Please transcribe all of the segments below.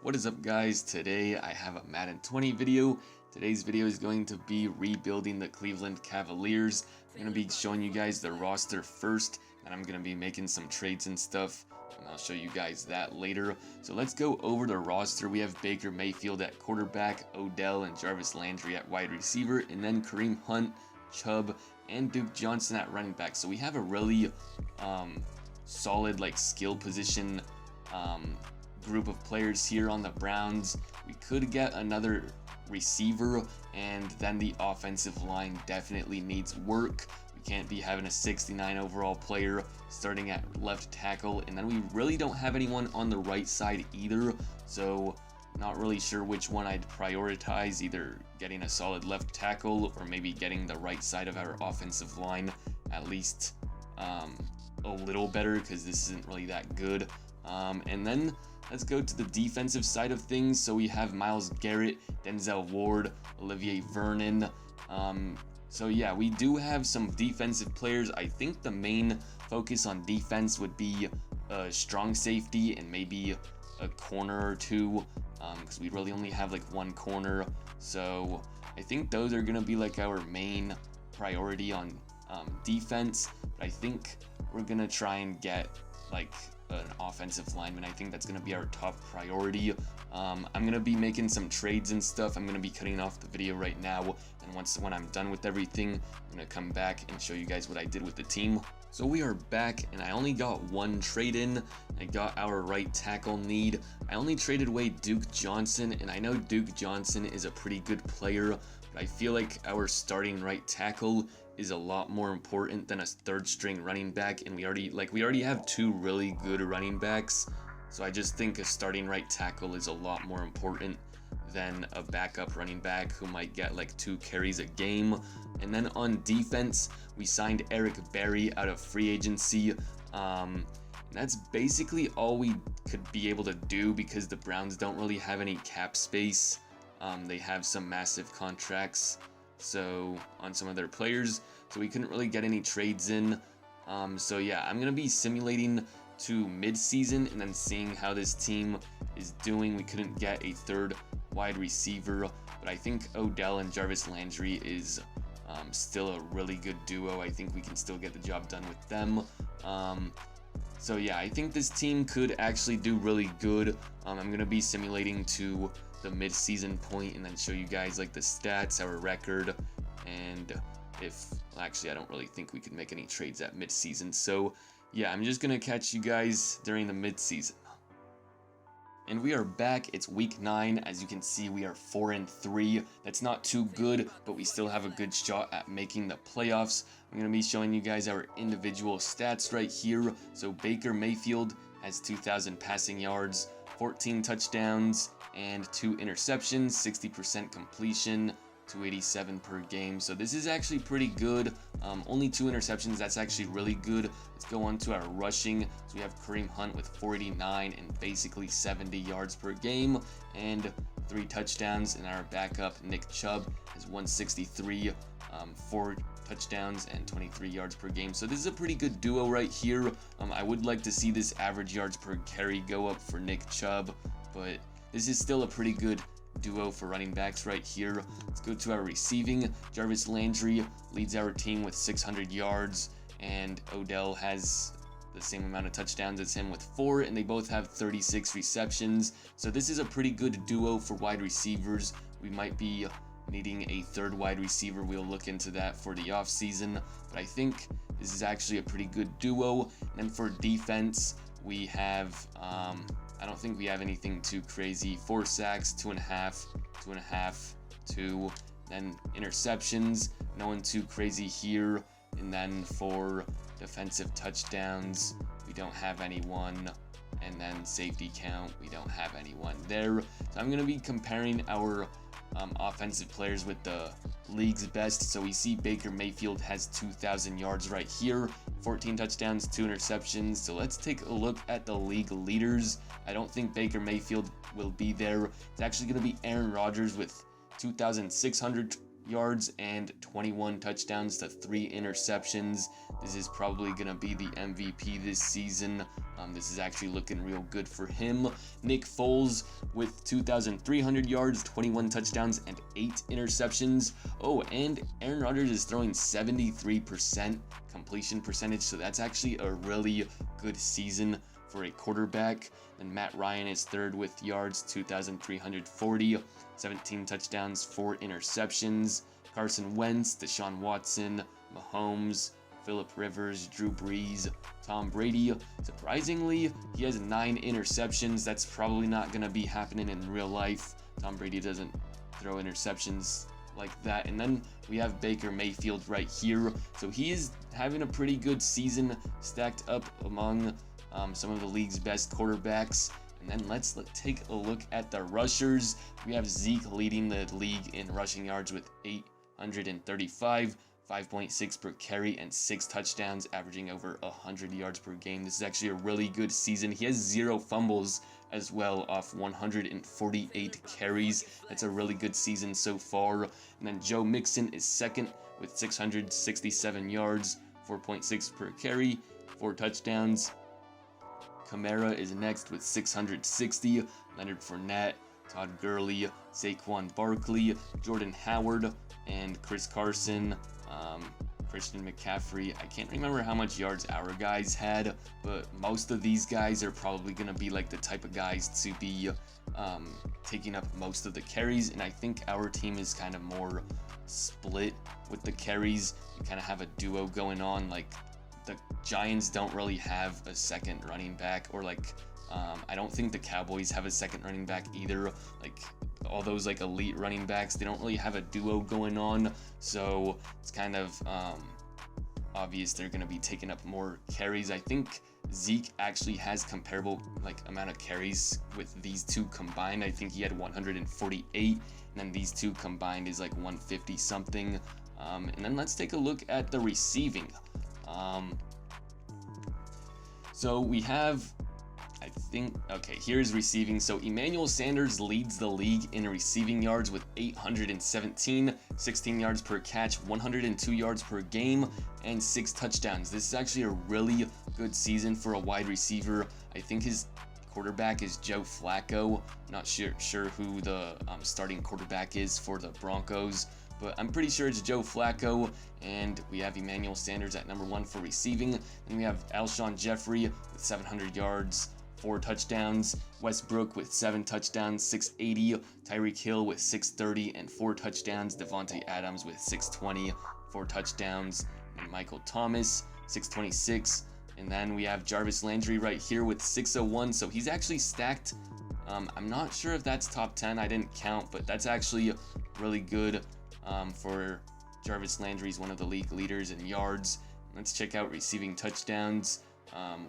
What is up, guys? Today I have a Madden 20 video. Today's video is going to be rebuilding the Cleveland Cavaliers. I'm going to be showing you guys the roster first, and I'm going to be making some trades and stuff, and I'll show you guys that later. So let's go over the roster. We have Baker Mayfield at quarterback, Odell and Jarvis Landry at wide receiver, and then Kareem Hunt, Chubb, and Duke Johnson at running back. So we have a really solid skill position group of players here on the Browns. We could get another receiver, and then the offensive line definitely needs work. We can't be having a 69 overall player starting at left tackle, and then we really don't have anyone on the right side either, so not really sure which one I'd prioritize, either getting a solid left tackle or maybe getting the right side of our offensive line at least a little better, because this isn't really that good. And then let's go to the defensive side of things. So we have Myles Garrett, Denzel Ward, Olivier Vernon. So yeah, we do have some defensive players. I think the main focus on defense would be a strong safety and maybe a corner or two, because we really only have one corner. So I think those are gonna be our main priority on defense. But I think we're gonna try and get an offensive lineman. I think that's going to be our top priority. I'm going to be making some trades and stuff. I'm going to be cutting off the video right now, and when I'm done with everything, I'm going to come back and show you guys what I did with the team. So we are back, and I only got one trade in. I got our right tackle need. I only traded away Duke Johnson, and I know Duke Johnson is a pretty good player, but I feel like our starting right tackle is a lot more important than a third string running back, and we already have two really good running backs. So I just think a starting right tackle is a lot more important than a backup running back who might get 2 carries a game. And then on defense, we signed Eric Berry out of free agency. And that's basically all we could be able to do, because the Browns don't really have any cap space. They have some massive contracts on some of their players, so we couldn't really get any trades in. So yeah, I'm gonna be simulating to mid-season and then seeing how this team is doing. We couldn't get a third wide receiver, but I think Odell and Jarvis Landry is still a really good duo. I think we can still get the job done with them. So yeah, I think this team could actually do really good. I'm gonna be simulating to the mid-season point and then show you guys the stats, our record, and actually I don't really think we could make any trades at mid-season. So yeah, I'm just gonna catch you guys during the mid-season. And we are back. It's week 9. As you can see, we are 4-3. That's not too good, but we still have a good shot at making the playoffs. I'm going to be showing you guys our individual stats right here. So Baker Mayfield has 2,000 passing yards, 14 touchdowns, and 2 interceptions, 60% completion, 287 per game. So this is actually pretty good. Only 2 interceptions. That's actually really good. Let's go on to our rushing. So we have Kareem Hunt with 489 and basically 70 yards per game and 3 touchdowns. And our backup Nick Chubb has 163, 4 touchdowns and 23 yards per game. So this is a pretty good duo right here. I would like to see this average yards per carry go up for Nick Chubb, but this is still a pretty good duo for running backs right here. Let's go to our receiving. Jarvis Landry leads our team with 600 yards, and Odell has the same amount of touchdowns as him with 4, and they both have 36 receptions. So this is a pretty good duo for wide receivers. We might be needing a third wide receiver. We'll look into that for the offseason, but I think this is actually a pretty good duo. And then for defense, we have I don't think we have anything too crazy. 4 sacks, 2.5, 2.5, 2. Then interceptions, no one too crazy here. And then for defensive touchdowns, we don't have anyone. And then safety count, we don't have anyone there. So I'm going to be comparing our offensive players with the league's best. So we see Baker Mayfield has 2,000 yards right here, 14 touchdowns, 2 interceptions. So let's take a look at the league leaders. I don't think Baker Mayfield will be there. It's actually going to be Aaron Rodgers with 2,600 yards and 21 touchdowns to 3 interceptions. This is probably going to be the MVP this season. This is actually looking real good for him. Nick Foles with 2,300 yards, 21 touchdowns, and 8 interceptions. Oh, and Aaron Rodgers is throwing 73% completion percentage, so that's actually a really good season for a quarterback. And Matt Ryan is third with yards, 2,340, 17 touchdowns, 4 interceptions. Carson Wentz, Deshaun Watson, Mahomes, Phillip Rivers, Drew Brees, Tom Brady. Surprisingly, he has 9 interceptions. That's probably not going to be happening in real life. Tom Brady doesn't throw interceptions like that. And then we have Baker Mayfield right here. So he is having a pretty good season, stacked up among some of the league's best quarterbacks. And then let's take a look at the rushers. We have Zeke leading the league in rushing yards with 835, 5.6 per carry, and 6 touchdowns, averaging over 100 yards per game. This is actually a really good season. He has 0 fumbles as well off 148 carries. That's a really good season so far. And then Joe Mixon is second with 667 yards, 4.6 per carry, 4 touchdowns. Kamara is next with 660. Leonard Fournette, Todd Gurley, Saquon Barkley, Jordan Howard, and Chris Carson, Christian McCaffrey. I can't remember how much yards our guys had, but most of these guys are probably going to be like the type of guys to be taking up most of the carries, and I think our team is kind of more split with the carries. We kind of have a duo going on. Like, the Giants don't really have a second running back, or like I don't think the Cowboys have a second running back either. Like, all those like elite running backs, they don't really have a duo going on, so it's kind of obvious they're going to be taking up more carries. I think Zeke actually has comparable like amount of carries with these two combined. I think he had 148, and then these two combined is like 150 something. And then let's take a look at the receiving. So we have, okay, here's receiving. So Emmanuel Sanders leads the league in receiving yards with 817, 16 yards per catch, 102 yards per game, and 6 touchdowns. This is actually a really good season for a wide receiver. I think his quarterback is Joe Flacco. Not sure who the starting quarterback is for the Broncos, but I'm pretty sure it's Joe Flacco. And we have Emmanuel Sanders at number 1 for receiving. Then we have Alshon Jeffrey with 700 yards, 4 touchdowns. Westbrook with 7 touchdowns, 680. Tyreek Hill with 630 and 4 touchdowns. Devontae Adams with 620, 4 touchdowns. And Michael Thomas, 626. And then we have Jarvis Landry right here with 601. So he's actually stacked. I'm not sure if that's top 10. I didn't count, but that's actually really good for Jarvis Landry. Is one of the league leaders in yards. Let's check out receiving touchdowns.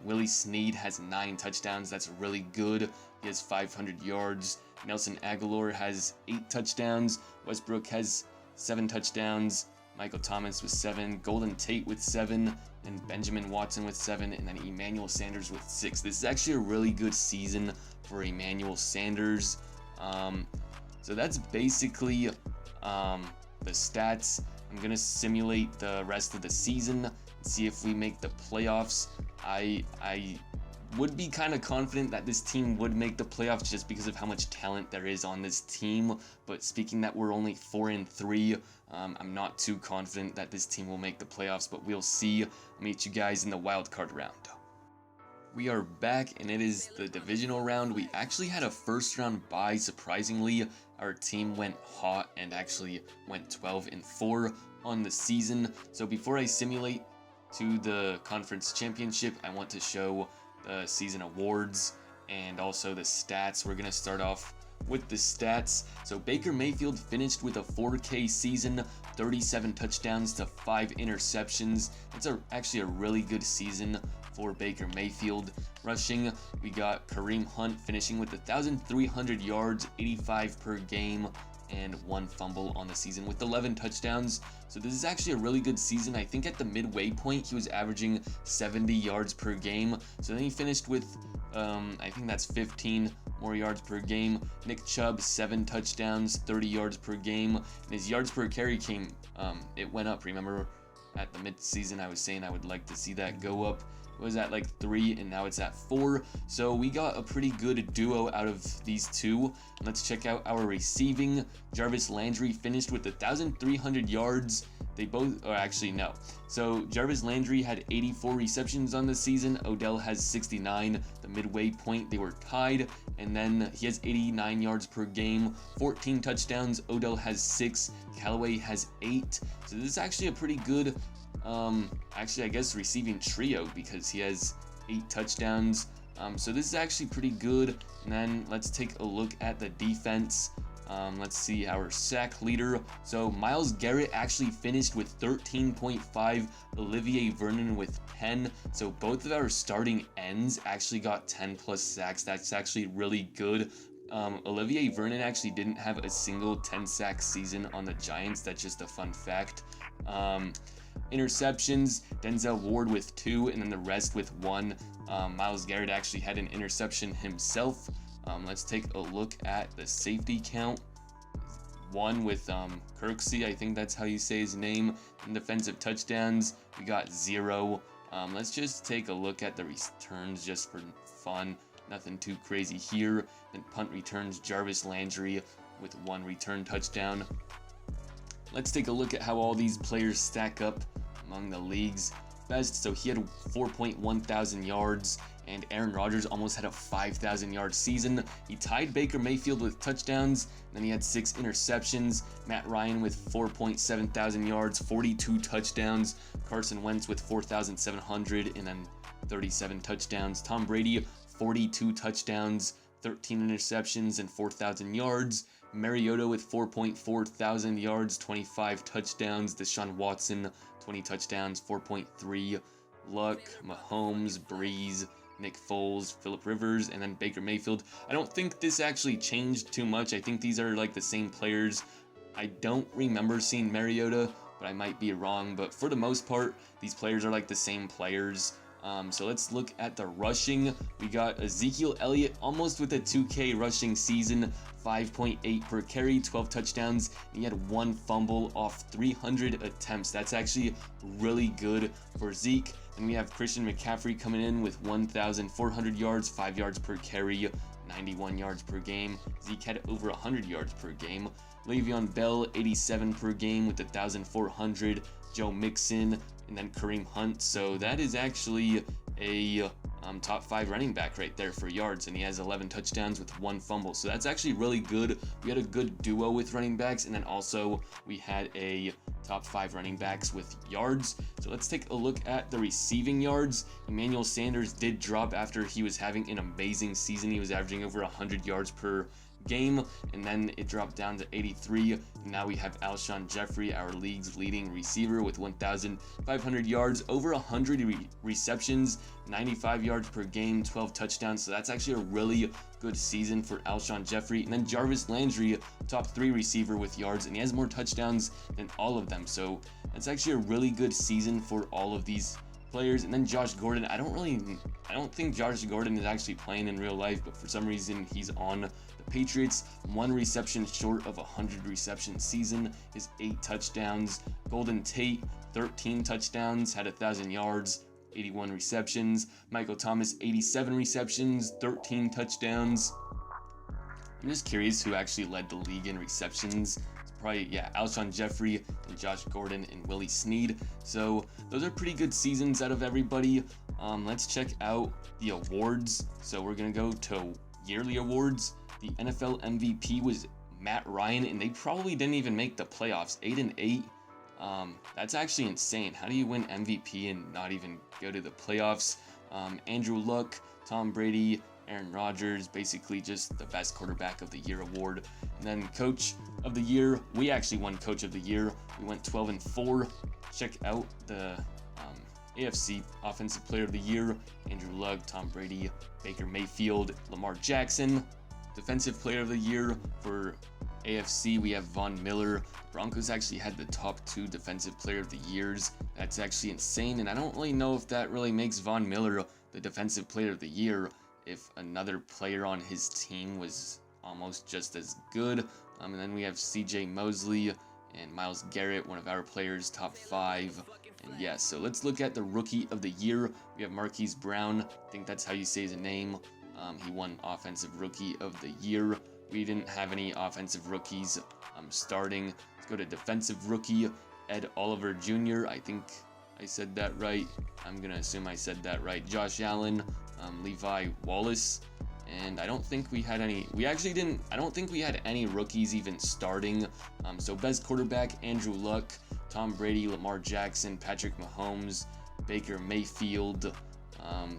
Willie Snead has 9 touchdowns. That's really good. He has 500 yards. Nelson Aguilar has 8 touchdowns. Westbrook has 7 touchdowns. Michael Thomas with 7. Golden Tate with 7. And Benjamin Watson with 7. And then Emmanuel Sanders with 6. This is actually a really good season for Emmanuel Sanders. So that's basically the stats. I'm going to simulate the rest of the season and see if we make the playoffs. I would be kind of confident that this team would make the playoffs just because of how much talent there is on this team. But speaking that we're only 4-3, I'm not too confident that this team will make the playoffs, but we'll see. I'll meet you guys in the wild card round. We are back, and it is the divisional round. We actually had a first round bye, surprisingly. Our team went hot and actually went 12-4 on the season. So before I simulate to the conference championship, I want to show the season awards and also the stats. We're going to start off with the stats. So Baker Mayfield finished with a 4K season, 37 touchdowns to 5 interceptions. That's actually a really good season for Baker Mayfield. Rushing, we got Kareem Hunt finishing with 1,300 yards, 85 per game, and 1 fumble on the season with 11 touchdowns. So this is actually a really good season. I think at the midway point, he was averaging 70 yards per game. So then he finished with, I think that's 15 more yards per game. Nick Chubb, 7 touchdowns, 30 yards per game. And his yards per carry it went up. Remember at the mid-season I was saying I would like to see that go up. It was at like 3 and now it's at 4. So we got a pretty good duo out of these two. Let's check out our receiving. Jarvis Landry finished with 1,300 yards. They both, or actually no. So Jarvis Landry had 84 receptions on the season. Odell has 69. The midway point they were tied. And then he has 89 yards per game, 14 touchdowns. Odell has 6. Callaway has 8. So this is actually a pretty good actually I guess receiving trio because he has 8 touchdowns. So this is actually pretty good. And then let's take a look at the defense. Let's see our sack leader. So Myles Garrett actually finished with 13.5, Olivier Vernon with 10. So both of our starting ends actually got 10 plus sacks. That's actually really good. Olivier Vernon actually didn't have a single 10 sack season on the Giants. That's just a fun fact. Interceptions, Denzel Ward with 2 and then the rest with 1. Myles Garrett actually had an interception himself. Let's take a look at the safety count. 1 with Kirksey, I think that's how you say his name. In defensive touchdowns, we got 0. Let's just take a look at the returns just for fun. Nothing too crazy here. Then punt returns, Jarvis Landry with 1 return touchdown. Let's take a look at how all these players stack up among the league's best. So he had 4.1 thousand yards, and Aaron Rodgers almost had a 5,000 yard season. He tied Baker Mayfield with touchdowns, and then he had 6 interceptions. Matt Ryan with 4.7 thousand yards, 42 touchdowns. Carson Wentz with 4,700 and then 37 touchdowns. Tom Brady, 42 touchdowns, 13 interceptions, and 4,000 yards. Mariota with 4.4 thousand yards, 25 touchdowns. Deshaun Watson, 20 touchdowns, 4.3. Luck, Mahomes, Breeze, Nick Foles, Phillip Rivers, and then Baker Mayfield. I don't think this actually changed too much. I think these are like the same players. I don't remember seeing Mariota, but I might be wrong. But for the most part, these players are like the same players. So let's look at the rushing. We got Ezekiel Elliott almost with a 2K rushing season, 5.8 per carry, 12 touchdowns. And he had 1 fumble off 300 attempts. That's actually really good for Zeke. And we have Christian McCaffrey coming in with 1,400 yards, 5 yards per carry, 91 yards per game. Zeke had over 100 yards per game. Le'Veon Bell, 87 per game with 1,400. Joe Mixon, and then Kareem Hunt. So that is actually a top 5 running back right there for yards, and he has 11 touchdowns with 1 fumble. So that's actually really good. We had a good duo with running backs, and then also we had a top 5 running backs with yards. So let's take a look at the receiving yards. Emmanuel Sanders did drop after he was having an amazing season. He was averaging over 100 yards per game, and then it dropped down to 83. Now we have Alshon Jeffrey, our league's leading receiver, with 1,500 yards, over 100 receptions, 95 yards per game, 12 touchdowns. So that's actually a really good season for Alshon Jeffrey. And then Jarvis Landry, top 3 receiver with yards, and he has more touchdowns than all of them. So that's actually a really good season for all of these players. And then Josh Gordon, I don't think Josh Gordon is actually playing in real life, but for some reason he's on the Patriots. 1 reception short of a 100 reception season is 8 touchdowns. Golden Tate, 13 touchdowns, had 1,000 yards, 81 receptions. Michael Thomas, 87 receptions, 13 touchdowns. I'm just curious who actually led the league in receptions. Probably, yeah, Alshon Jeffrey and Josh Gordon and Willie Snead. So those are pretty good seasons out of everybody. Let's check out the awards. So we're gonna go to yearly awards. The NFL MVP was Matt Ryan, and they probably didn't even make the playoffs. 8-8. That's actually insane. How do you win MVP and not even go to the playoffs? Andrew Luck, Tom Brady, Aaron Rodgers, basically just the best quarterback of the year award. And then coach of the year, we actually won coach of the year. We went 12-4. Check out the AFC offensive player of the year, Andrew Luck, Tom Brady, Baker Mayfield, Lamar Jackson. Defensive player of the year for AFC, we have Von Miller. Broncos actually had the top 2 defensive player of the years. That's actually insane, and I don't really know if that really makes Von Miller the defensive player of the year. if another player on his team was almost just as good. And then we have CJ Mosley and Myles Garrett, one of our players, top 5. And yeah, so let's look at the Rookie of the Year. We have Marquis Brown. I think that's how you say his name. He won Offensive Rookie of the Year. We didn't have any offensive rookies starting. Let's go to Defensive Rookie. Ed Oliver Jr. I think I said that right. I'm going to assume I said that right. Josh Allen, Levi Wallace. And I don't think we had any. I don't think we had any rookies even starting. So best quarterback, Andrew Luck, Tom Brady, Lamar Jackson, Patrick Mahomes, Baker Mayfield.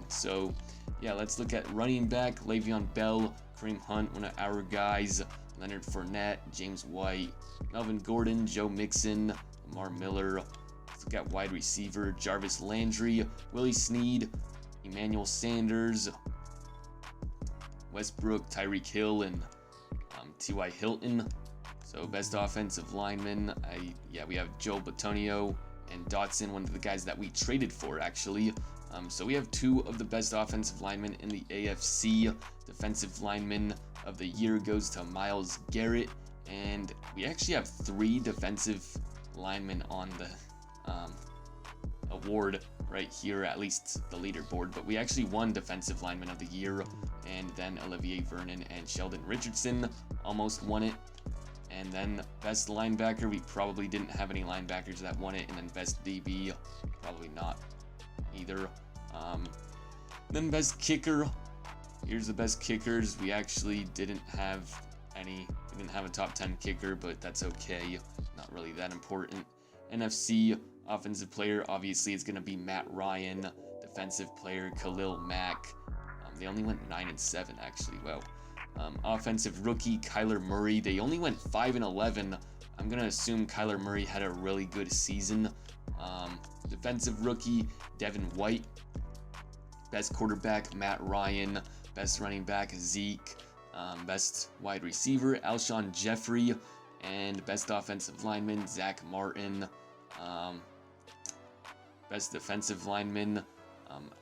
So yeah, let's look at running back, Le'Veon Bell, Kareem Hunt, one of our guys, Leonard Fournette, James White, Melvin Gordon, Joe Mixon, Lamar Miller. Let's look at wide receiver, Jarvis Landry, Willie Snead, Emmanuel Sanders, Westbrook, Tyreek Hill, and T.Y. Hilton. So best offensive lineman, we have Joe Batonio and Dotson, one of the guys that we traded for, actually. So we have 2 of the best offensive linemen in the AFC. Defensive lineman of the year goes to Myles Garrett, and we actually have 3 defensive linemen on the award right here, at least the leaderboard. But we actually won Defensive Lineman of the Year, and then Olivier Vernon and Sheldon Richardson almost won it. And then best linebacker, we probably didn't have any linebackers that won it. And then best DB, probably not either. Then best kicker, here's the best kickers. We actually didn't have any. We didn't have a top 10 kicker, but that's okay. Not really that important. NFC offensive player, obviously, it's going to be Matt Ryan. Defensive player, Khalil Mack. They only went 9-7, actually. Wow. Offensive rookie, Kyler Murray. They only went 5-11. I'm going to assume Kyler Murray had a really good season. Defensive rookie, Devin White. Best quarterback, Matt Ryan. Best running back, Zeke. Best wide receiver, Alshon Jeffrey. And best offensive lineman, Zach Martin. Best defensive lineman,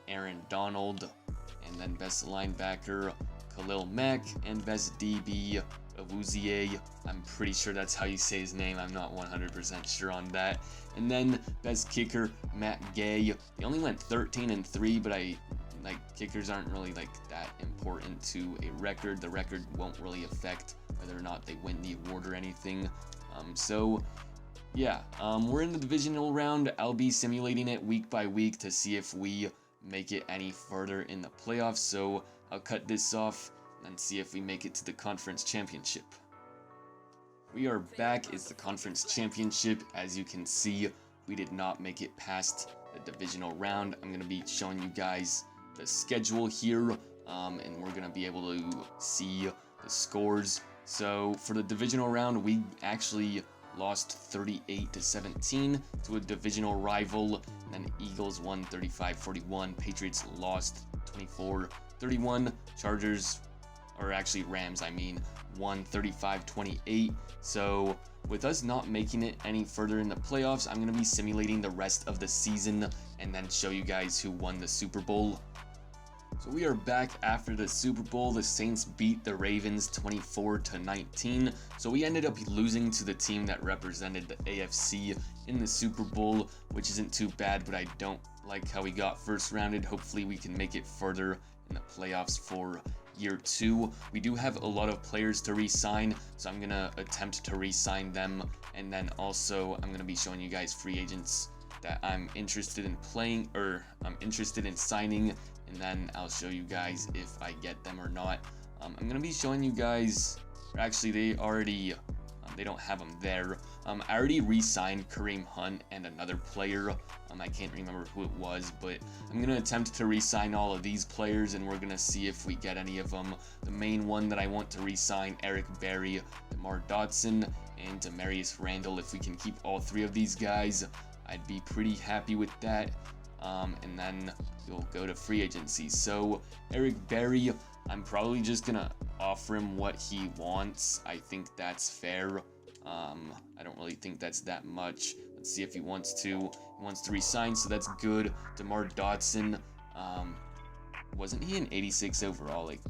Aaron Donald. And then best linebacker, Khalil Mack. And best DB, Awuzie. I'm pretty sure that's how you say his name. I'm not 100% sure on that. And then best kicker, Matt Gay. They only went 13-3, but kickers aren't really that important to a record. The record won't really affect whether or not they win the award or anything. So yeah, we're in the divisional round. I'll be simulating it week by week to see if we make it any further in the playoffs. So I'll cut this off and see if we make it to the conference championship. We are back. It's the conference championship. As you can see, we did not make it past the divisional round. I'm going to be showing you guys the schedule here, and we're going to be able to see the scores. So for the divisional round, we actually lost 38-17 to a divisional rival, and then Eagles won 35-41. Patriots lost 24-31. Chargers, or actually Rams, won 35-28. So with us not making it any further in the playoffs, I'm going to be simulating the rest of the season and then show you guys who won the Super Bowl. So we are back after the Super Bowl. The Saints beat the Ravens 24-19. So we ended up losing to the team that represented the AFC in the Super Bowl, which isn't too bad, but I don't like how we got first rounded. Hopefully we can make it further in the playoffs for year 2. We do have a lot of players to re-sign, so I'm going to attempt to re-sign them. And then also I'm going to be showing you guys free agents that I'm interested in playing, or I'm interested in signing, and then I'll show you guys if I get them or not. I'm going to be showing you guys, or actually they already, they don't have them there. I already re-signed Kareem Hunt and another player. I can't remember who it was, but I'm going to attempt to re-sign all of these players, and we're going to see if we get any of them. The main one that I want to re-sign, Eric Berry, DeMar Dotson, and Demarius Randall. If we can keep all 3 of these guys, I'd be pretty happy with that. And then you'll go to free agency. So Eric Berry, I'm probably just gonna offer him what he wants. I think that's fair. I don't really think that's that much. Let's see if he wants to. He wants to resign, so that's good. DeMar Dotson, wasn't he an 86 overall? Like,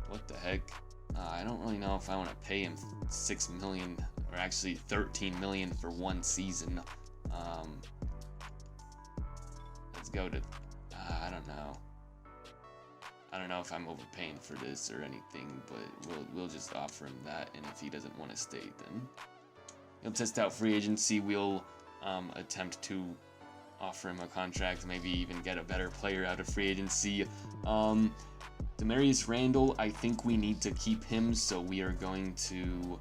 what the heck? I don't really know if I want to pay him 6 million, or actually 13 million for one season. Let's go to, I don't know. I don't know if I'm overpaying for this or anything, but we'll just offer him that, and if he doesn't want to stay, then he'll test out free agency. We'll attempt to offer him a contract, maybe even get a better player out of free agency. Demarius Randall, I think we need to keep him, so we are going to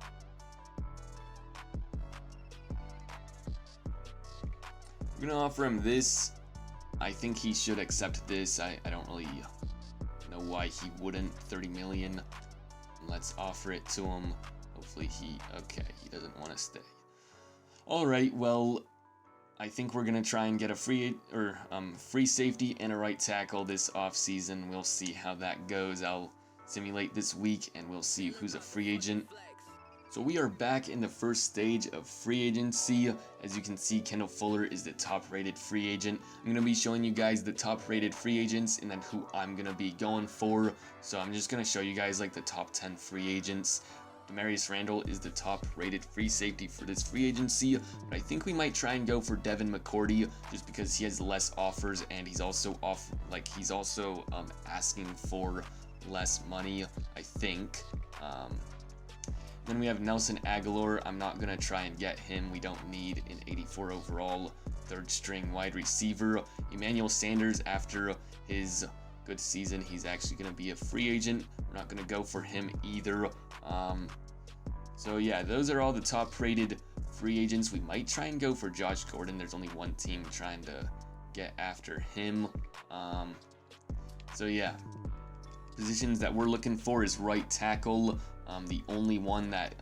offer him this. I think he should accept this. I don't really know why he wouldn't. 30 million. Let's offer it to him. Hopefully he doesn't want to stay. All right, well, I think we're gonna try and get a free safety and a right tackle this offseason. We'll see how that goes. I'll simulate this week and we'll see who's a free agent. So we are back in the first stage of free agency. As you can see, Kendall Fuller is the top-rated free agent. I'm going to be showing you guys the top-rated free agents and then who I'm going to be going for. So I'm just going to show you guys like the top 10 free agents. Demarius Randall is the top-rated free safety for this free agency, but I think we might try and go for Devin McCourty just because he has less offers and he's also asking for less money, I think. Then we have Nelson Aguilar. I'm not going to try and get him. We don't need an 84 overall third string wide receiver. Emmanuel Sanders, after his good season, he's actually going to be a free agent. We're not going to go for him either. So yeah, those are all the top rated free agents. We might try and go for Josh Gordon. There's only one team trying to get after him. So yeah, positions that we're looking for is right tackle. The only one that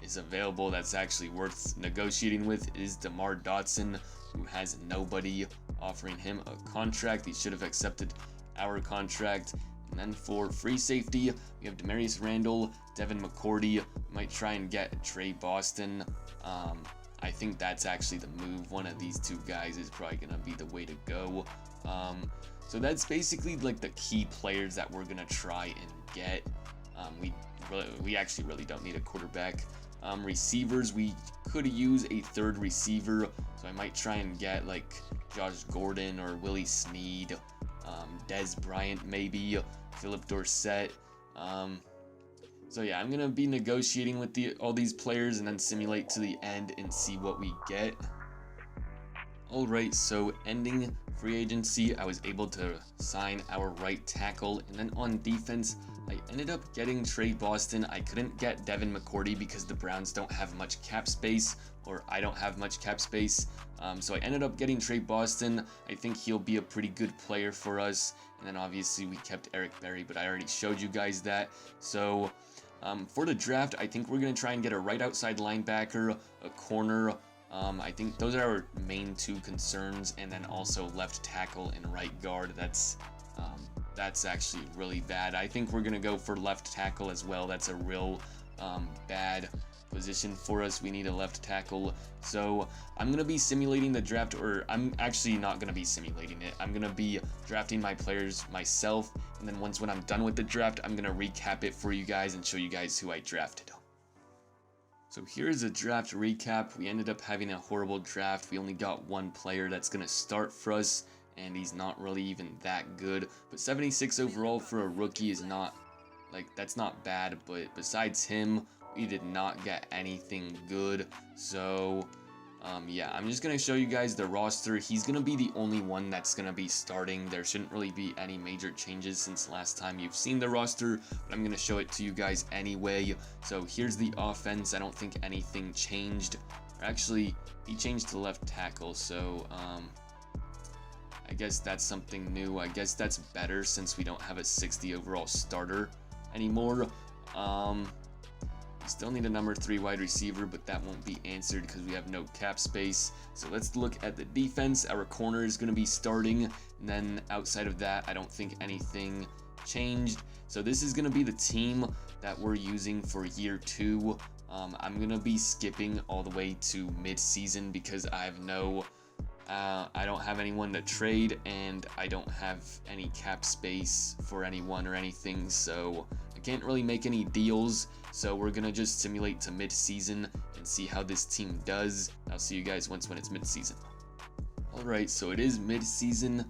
is available that's actually worth negotiating with is DeMar Dotson, who has nobody offering him a contract. He should have accepted our contract. And then for free safety, we have Demarius Randall, Devin McCourty. We might try and get Trey Boston. I think that's actually the move. One of these two guys is probably going to be the way to go. So that's basically like the key players that we're going to try and get. We actually really don't need a quarterback. Receivers, we could use a third receiver, so I might try and get like Josh Gordon or Willie Snead, Dez Bryant maybe, Philip Dorsett. So yeah, I'm gonna be negotiating with all these players and then simulate to the end and see what we get. Alright, so ending free agency, I was able to sign our right tackle, and then on defense, I ended up getting Trey Boston. I couldn't get Devin McCourty because the Browns don't have much cap space, or I don't have much cap space. So I ended up getting Trey Boston. I think he'll be a pretty good player for us. And then obviously we kept Eric Berry, but I already showed you guys that. So for the draft, I think we're going to try and get a right outside linebacker, a corner. I think those are our main two concerns, and then also left tackle and right guard. That's actually really bad. I think we're gonna go for left tackle as well. That's a real bad position for us. We need a left tackle. So I'm gonna be simulating the draft, or I'm actually not gonna be simulating it. I'm gonna be drafting my players myself, and then when I'm done with the draft, I'm gonna recap it for you guys and show you guys who I drafted. So here's a draft recap. We ended up having a horrible draft. We only got one player that's going to start for us, and he's not really even that good. But 76 overall for a rookie is not, that's not bad. But besides him, we did not get anything good. So, yeah, I'm just going to show you guys the roster. He's going to be the only one that's going to be starting. There shouldn't really be any major changes since last time you've seen the roster, but I'm going to show it to you guys anyway. So here's the offense. I don't think anything changed. Actually, he changed to left tackle, so I guess that's something new. I guess that's better since we don't have a 60 overall starter anymore. Still need a number 3 wide receiver, but that won't be answered because we have no cap space. So let's look at the defense. Our corner is going to be starting, and then outside of that, I don't think anything changed. So this is going to be the team that we're using for year 2. I'm going to be skipping all the way to mid-season because I have no I don't have anyone to trade, and I don't have any cap space for anyone or anything, so I can't really make any deals. So we're gonna just simulate to mid-season and see how this team does. I'll see you guys when it's mid-season. Alright, so it is mid-season.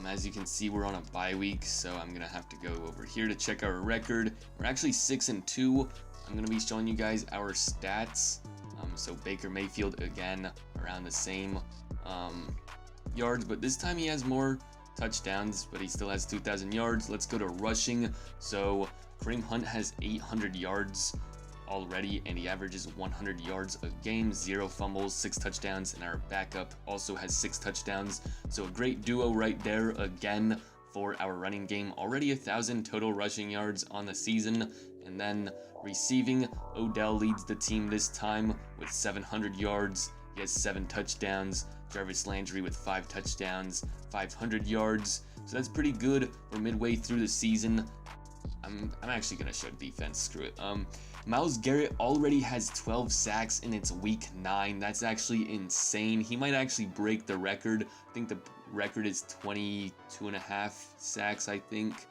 As you can see, we're on a bye week, so I'm gonna have to go over here to check our record. We're actually 6-2. I'm gonna be showing you guys our stats. So Baker Mayfield, again, around the same yards, but this time he has more touchdowns, but he still has 2,000 yards. Let's go to rushing. So Kareem Hunt has 800 yards already, and he averages 100 yards a game, 0 fumbles, 6 touchdowns, and our backup also has 6 touchdowns. So a great duo right there again for our running game. Already 1,000 total rushing yards on the season. And then receiving, Odell leads the team this time with 700 yards. He has 7 touchdowns. Jarvis Landry with 5 touchdowns, 500 yards. So that's pretty good. We're midway through the season. I'm actually gonna show defense. Screw it. Myles Garrett already has 12 sacks and it's week 9. That's actually insane. He might actually break the record. I think the record is 22.5 sacks, I think.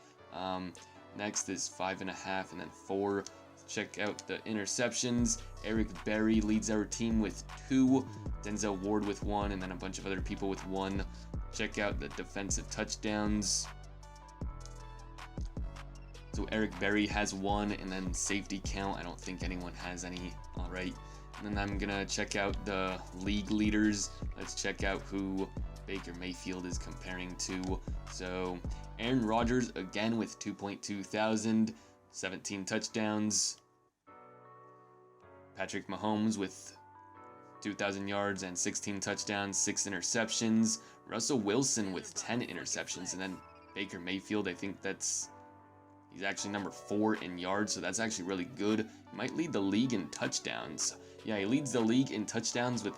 Next is 5.5 and then 4. Check out the interceptions. Eric Berry leads our team with 2. Denzel Ward with 1, and then a bunch of other people with 1. Check out the defensive touchdowns. So Eric Berry has 1, and then safety count, I don't think anyone has any. Alright, and then I'm gonna check out the league leaders. Let's check out who Baker Mayfield is comparing to. So Aaron Rodgers again with 2.2 thousand, 17 touchdowns. Patrick Mahomes with 2,000 yards and 16 touchdowns, 6 interceptions. Russell Wilson with 10 interceptions, and then Baker Mayfield, I think he's actually number 4 in yards, so that's actually really good. He might lead the league in touchdowns. Yeah, he leads the league in touchdowns with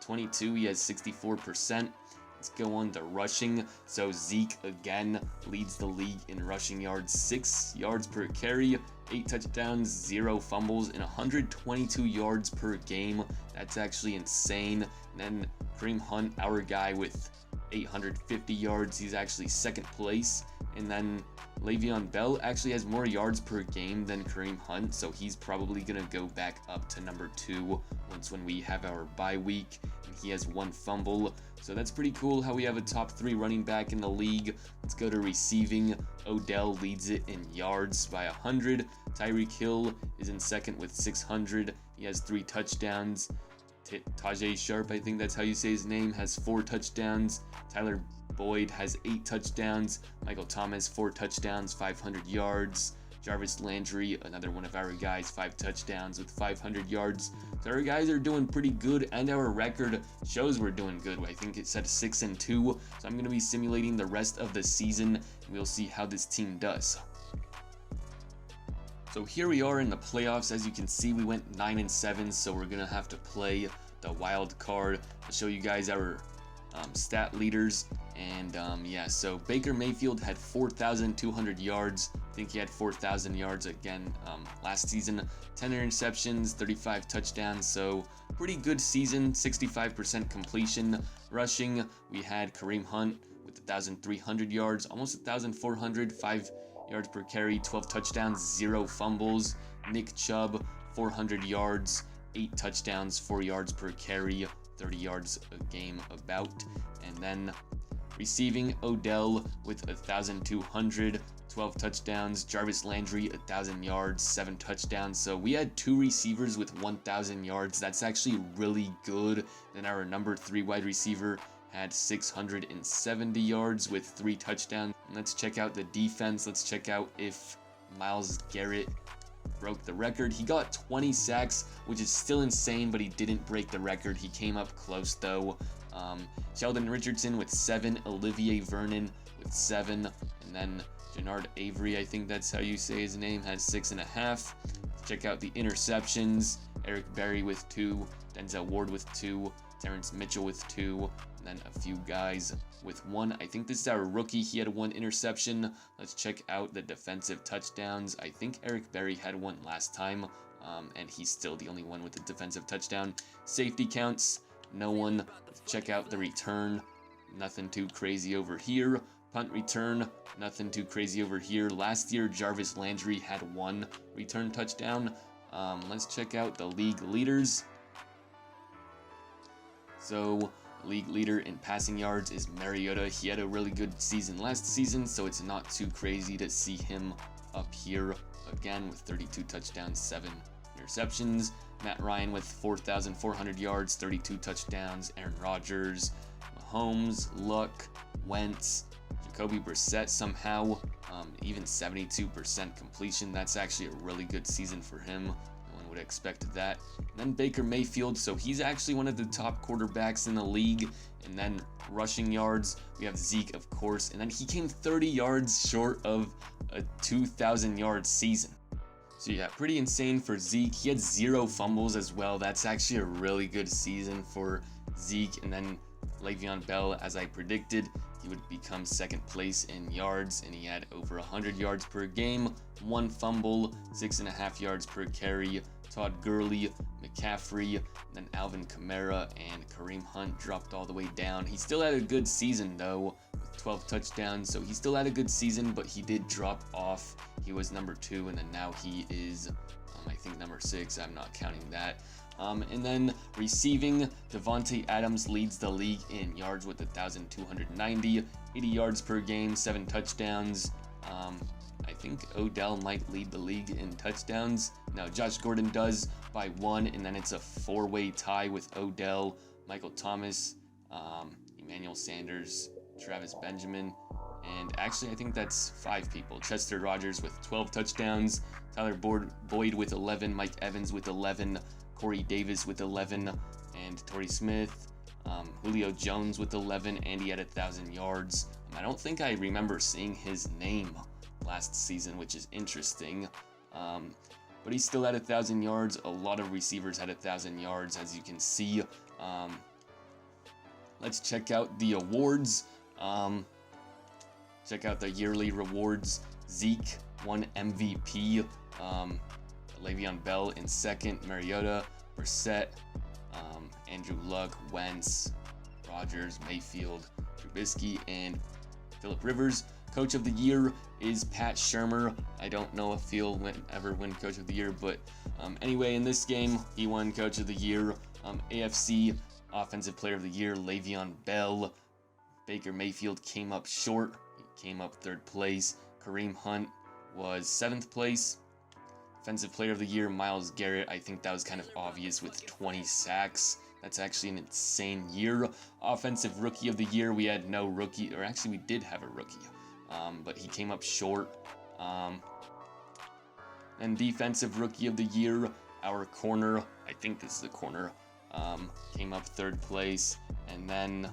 22. He has 64%. Let's go on to rushing. So Zeke again leads the league in rushing yards, 6 yards per carry, 8 touchdowns, 0 fumbles, and 122 yards per game. That's actually insane. And then Kareem Hunt, our guy, with 850 yards. He's actually 2nd place. And then Le'Veon Bell actually has more yards per game than Kareem Hunt, so he's probably going to go back up to number 2 when we have our bye week. And he has 1 fumble. So that's pretty cool how we have a top 3 running back in the league. Let's go to receiving. Odell leads it in yards by 100. Tyreek Hill is in 2nd with 600. He has 3 touchdowns. Tajay Sharp, I think that's how you say his name, has 4 touchdowns. Tyler Boyd has 8 touchdowns. Michael Thomas, 4 touchdowns, 500 yards. Jarvis Landry, another one of our guys, 5 touchdowns with 500 yards. So our guys are doing pretty good, and our record shows we're doing good. I think it said 6-2. So I'm going to be simulating the rest of the season, and we'll see how this team does. So here we are in the playoffs. As you can see, we went 9-7, so we're going to have to play the wild card. I'll show you guys our stat leaders. And yeah, so Baker Mayfield had 4,200 yards. I think he had 4,000 yards again last season. 10 interceptions, 35 touchdowns, so pretty good season. 65% completion. Rushing, we had Kareem Hunt with 1,300 yards, almost 1,400, 5 yards per carry, 12 touchdowns, 0 fumbles. Nick Chubb, 400 yards, 8 touchdowns, 4 yards per carry, 30 yards a game about. And then receiving, Odell with 1,200, 12 touchdowns. Jarvis Landry, 1,000 yards, 7 touchdowns. So we had 2 receivers with 1,000 yards. That's actually really good. Then our number 3 wide receiver had 670 yards with 3 touchdowns. And let's check out the defense. Let's check out if Myles Garrett broke the record. He got 20 sacks, which is still insane, but he didn't break the record. He came up close though. Sheldon Richardson with 7, Olivier Vernon with 7, and then Jannard Avery, I think that's how you say his name, has 6.5. Check out the interceptions. Eric Berry with 2, Denzel Ward with 2, Terrence Mitchell with 2, and then a few guys with 1. I think this is our rookie. He had 1 interception. Let's check out the defensive touchdowns. I think Eric Berry had 1 last time, and he's still the only one with a defensive touchdown. Safety counts, no one. Let's check out the return. nothing too crazy over here. Punt return, nothing too crazy over here. Last year, Jarvis Landry had 1 return touchdown. Let's check out the league leaders. So, league leader in passing yards is Mariota. He had a really good season last season, so it's not too crazy to see him up here again with 32 touchdowns, 7 interceptions. Matt Ryan with 4,400 yards, 32 touchdowns. Aaron Rodgers, Mahomes, Luck, Wentz, Jacoby Brissett somehow, even 72% completion. That's actually a really good season for him. No one would expect that. And then Baker Mayfield, so he's actually one of the top quarterbacks in the league. And then rushing yards, we have Zeke, of course. And then he came 30 yards short of a 2,000-yard season. So yeah, pretty insane for Zeke. He had 0 fumbles as well. That's actually a really good season for Zeke. And then Le'Veon Bell, as I predicted, he would become 2nd place in yards, and he had over 100 yards per game, 1 fumble, 6.5 yards per carry. Todd Gurley, McCaffrey, then Alvin Kamara and Kareem Hunt dropped all the way down. He still had a good season though, with 12 touchdowns, so he still had a good season, but he did drop off. He was number 2, and then now he is, I think, number 6. I'm not counting that. And then receiving, Devontae Adams leads the league in yards with 1,290, 80 yards per game, 7 touchdowns. I think Odell might lead the league in touchdowns. No, Josh Gordon does by 1, and then it's a 4-way tie with Odell, Michael Thomas, Emmanuel Sanders, Travis Benjamin, and actually I think that's 5 people. Chester Rogers with 12 touchdowns, Tyler Boyd with 11, Mike Evans with 11, Corey Davis with 11, and Torrey Smith, Julio Jones with 11, and he had 1,000 yards. I don't think I remember seeing his name last season, which is interesting. But he still had 1,000 yards. A lot of receivers had 1,000 yards, as you can see. Let's check out the awards. Check out the yearly rewards. Zeke won MVP. Le'Veon Bell in 2nd. Mariota, Brissett, Andrew Luck, Wentz, Rodgers, Mayfield, Trubisky, and Phillip Rivers. Coach of the Year is Pat Shurmur. I don't know if he'll ever win Coach of the Year, but anyway, in this game, he won Coach of the Year. AFC Offensive Player of the Year, Le'Veon Bell. Baker Mayfield came up short. He came up 3rd place. Kareem Hunt was 7th place. Defensive Player of the Year, Myles Garrett. I think that was kind of obvious with 20 sacks. That's actually an insane year. Offensive Rookie of the Year, we had no rookie, or actually we did have a rookie, but he came up short. And Defensive Rookie of the Year, our corner, I think this is the corner, came up 3rd place. And then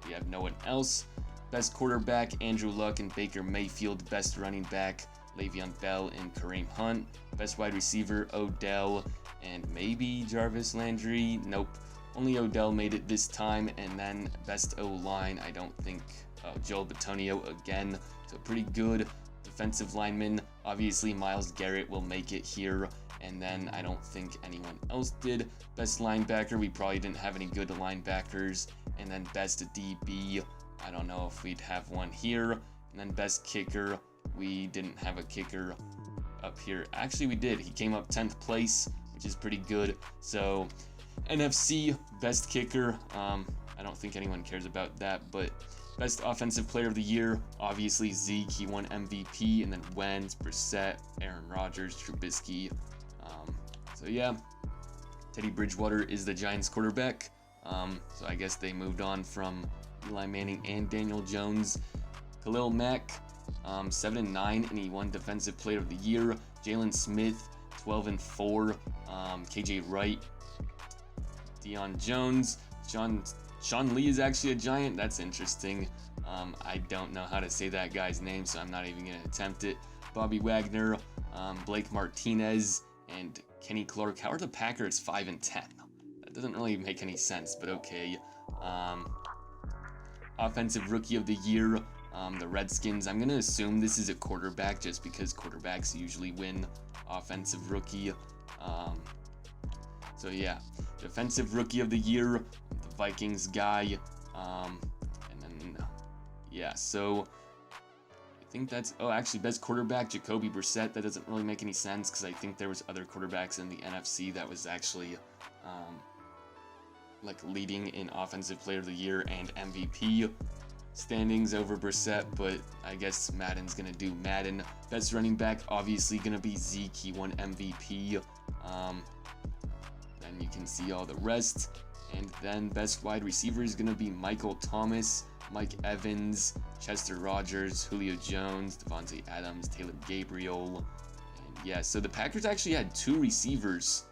we have no one else. Best quarterback, Andrew Luck and Baker Mayfield. Best running back, Le'Veon Bell and Kareem Hunt. Best wide receiver, Odell and maybe Jarvis Landry. Nope, only Odell made it this time. And then best O-line, I don't think, Joel Bitonio again. So pretty good defensive lineman. Obviously, Myles Garrett will make it here. And then I don't think anyone else did. Best linebacker, we probably didn't have any good linebackers. And then best DB, I don't know if we'd have one here. And then best kicker, we didn't have a kicker up here. Actually, we did. He came up 10th place, which is pretty good. So NFC, best kicker, I don't think anyone cares about that, but best offensive player of the year, obviously Zeke, he won MVP, and then Wentz, Brissett, Aaron Rodgers, Trubisky. So yeah, Teddy Bridgewater is the Giants quarterback. So I guess they moved on from Eli Manning and Daniel Jones. Khalil Mack, 7-9, and he won Defensive Player of the Year. Jaylon Smith, 12-4. KJ Wright, Deion Jones. Sean Lee is actually a Giant. That's interesting. I don't know how to say that guy's name, so I'm not even going to attempt it. Bobby Wagner, Blake Martinez, and Kenny Clark. How are the Packers 5-10? That doesn't really make any sense, but okay. Offensive Rookie of the Year, the Redskins. I'm going to assume this is a quarterback just because quarterbacks usually win Offensive Rookie. So yeah, Defensive Rookie of the Year, the Vikings guy, yeah, so I think that's, oh, actually, best quarterback, Jacoby Brissett. That doesn't really make any sense because I think there was other quarterbacks in the NFC that was actually like leading in Offensive Player of the Year and MVP standings over Brissett, but I guess Madden's gonna do Madden. Best running back, obviously gonna be Zeke. He won MVP. Then you can see all the rest. And then best wide receiver is gonna be Michael Thomas, Mike Evans, Chester Rogers, Julio Jones, Devontae Adams, Taylor Gabriel. And yeah, so the Packers actually had 2 receivers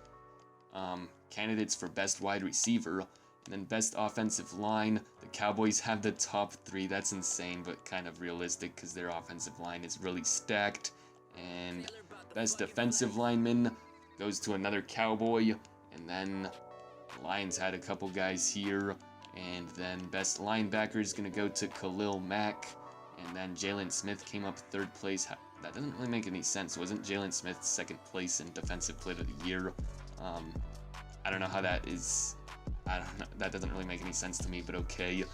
candidates for best wide receiver. And then best offensive line, the Cowboys have the top 3. That's insane, but kind of realistic because their offensive line is really stacked. And best defensive lineman goes to another Cowboy. And then the Lions had a couple guys here. And then best linebacker is going to go to Khalil Mack. And then Jaylon Smith came up 3rd place. That doesn't really make any sense. Wasn't Jaylon Smith 2nd place in Defensive Player of the Year? I don't know how that is. I don't know. That doesn't really make any sense to me, but okay.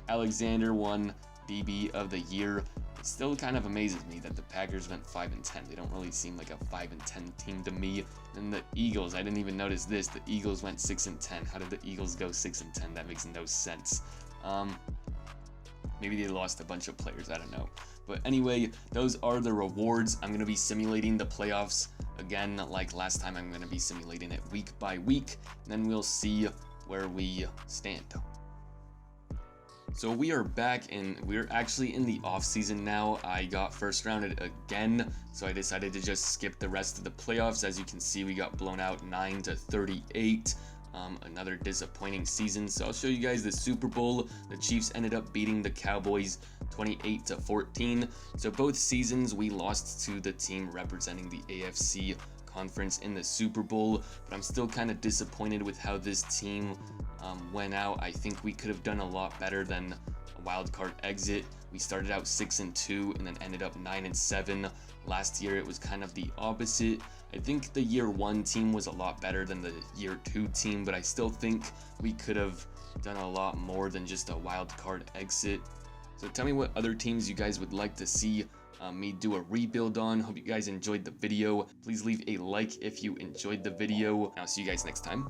Alexander won DB of the Year. It still kind of amazes me that the Packers went 5-10. They don't really seem like a 5-10 team to me. And the Eagles, I didn't even notice this. The Eagles went 6-10. How did the Eagles go 6-10? That makes no sense. Maybe they lost a bunch of players. I don't know. But anyway, those are the rewards. I'm going to be simulating the playoffs again, like last time. I'm going to be simulating it week by week, and then we'll see where we stand. So we are back, and we're actually in the off season now. I got first rounded again, so I decided to just skip the rest of the playoffs. As you can see, we got blown out 9-38. Another disappointing season. So I'll show you guys the Super Bowl. The Chiefs ended up beating the Cowboys 28-14. So both seasons we lost to the team representing the AFC conference in the Super Bowl, but I'm still kind of disappointed with how this team went out. I think we could have done a lot better than a wild card exit. We started out 6-2 and then ended up 9-7. Last year it was kind of the opposite. I think the year 1 team was a lot better than the year 2 team, but I still think we could have done a lot more than just a wild card exit. So tell me what other teams you guys would like to see me do a rebuild on. Hope you guys enjoyed the video. Please leave a like if you enjoyed the video. I'll see you guys next time.